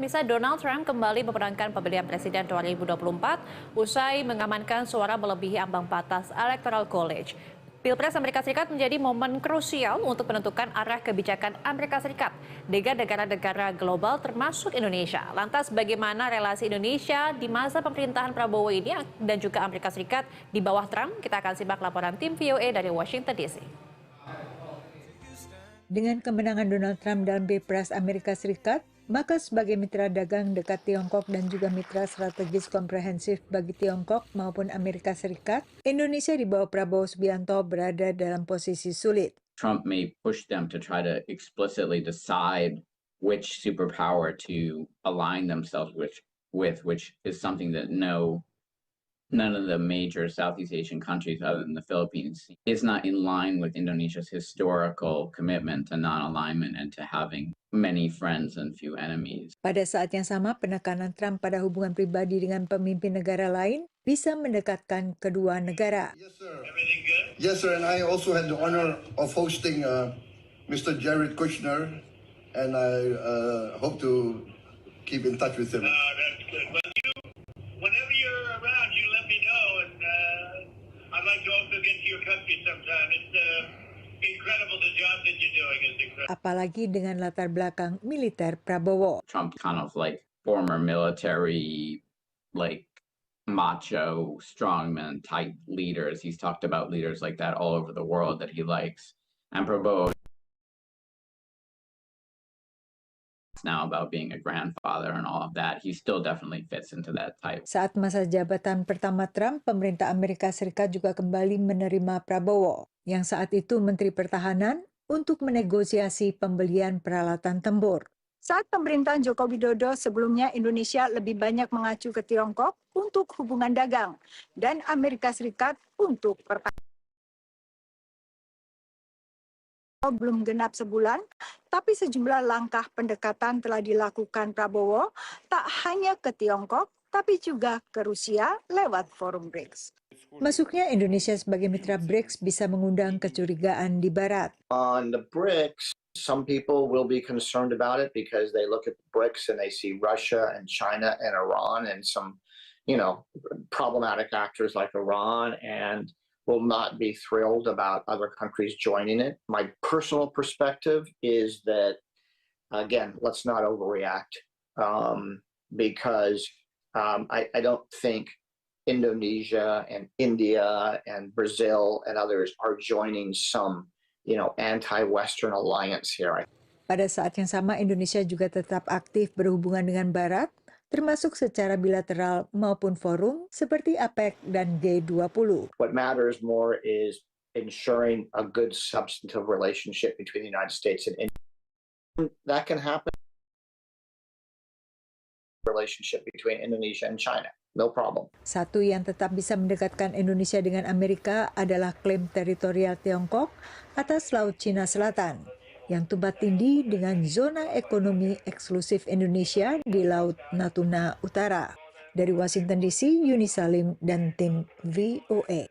Misal Donald Trump kembali memenangkan pemilihan presiden 2024 usai mengamankan suara melebihi ambang batas Electoral College. Pilpres Amerika Serikat menjadi momen krusial untuk menentukan arah kebijakan Amerika Serikat dengan negara-negara global termasuk Indonesia. Lantas bagaimana relasi Indonesia di masa pemerintahan Prabowo ini dan juga Amerika Serikat di bawah Trump? Kita akan simak laporan tim VOA dari Washington DC. Dengan kemenangan Donald Trump dalam Pilpres Amerika Serikat, maka sebagai mitra dagang dekat Tiongkok dan juga mitra strategis komprehensif bagi Tiongkok maupun Amerika Serikat, Indonesia di bawah Prabowo Subianto berada dalam posisi sulit. Trump may push them to try to explicitly decide which superpower to align themselves with, which is something that none of the major Southeast Asian countries other than the Philippines is not in line with Indonesia's historical commitment to non-alignment and to having many friends and few enemies. Pada saat yang sama, penekanan Trump pada hubungan pribadi dengan pemimpin negara lain bisa mendekatkan kedua negara. Yes, sir. Everything good? Yes, sir. And I also had the honor of hosting Mr. Jared Kushner, and I hope to keep in touch with him. That's good. But whenever you're around, you let me know, and I'd like to also get to your country sometime. It's incredible, the job that you're doing is incredible. Apalagi dengan latar belakang militer Prabowo. Trump kind of like former military, like macho, strongman type leaders. He's talked about leaders like that all over the world that he likes. And Prabowo now about being a grandfather and all of that, he still definitely fits into that type. Saat masa jabatan pertama Trump, pemerintah Amerika Serikat juga kembali menerima Prabowo, yang saat itu Menteri Pertahanan, untuk menegosiasi pembelian peralatan tempur. Saat pemerintahan Joko Widodo sebelumnya, Indonesia lebih banyak mengacu ke Tiongkok untuk hubungan dagang dan Amerika Serikat untuk pertahanan. Belum genap sebulan, tapi sejumlah langkah pendekatan telah dilakukan Prabowo tak hanya ke Tiongkok, tapi juga ke Rusia lewat forum BRICS. Masuknya Indonesia sebagai mitra BRICS bisa mengundang kecurigaan di Barat. On the BRICS, some people will be concerned about it because they look at the BRICS and they see Russia and China and Iran and some, problematic actors like Iran, and will not be thrilled about other countries joining it. My personal perspective is that, again, let's not overreact because I don't think Indonesia and India and Brazil and others are joining some, anti-Western alliance here. Pada saat yang sama, Indonesia juga tetap aktif berhubungan dengan Barat, termasuk secara bilateral maupun forum seperti APEC dan G20. What matters more is ensuring a good substantive relationship between the United States and India. That can happen. Relationship between Indonesia and China. No problem. Satu yang tetap bisa mendekatkan Indonesia dengan Amerika adalah klaim teritorial Tiongkok atas Laut Cina Selatan, yang tumpang tindih dengan zona ekonomi eksklusif Indonesia di Laut Natuna Utara. Dari Washington DC, Yuni Salim dan tim VOA.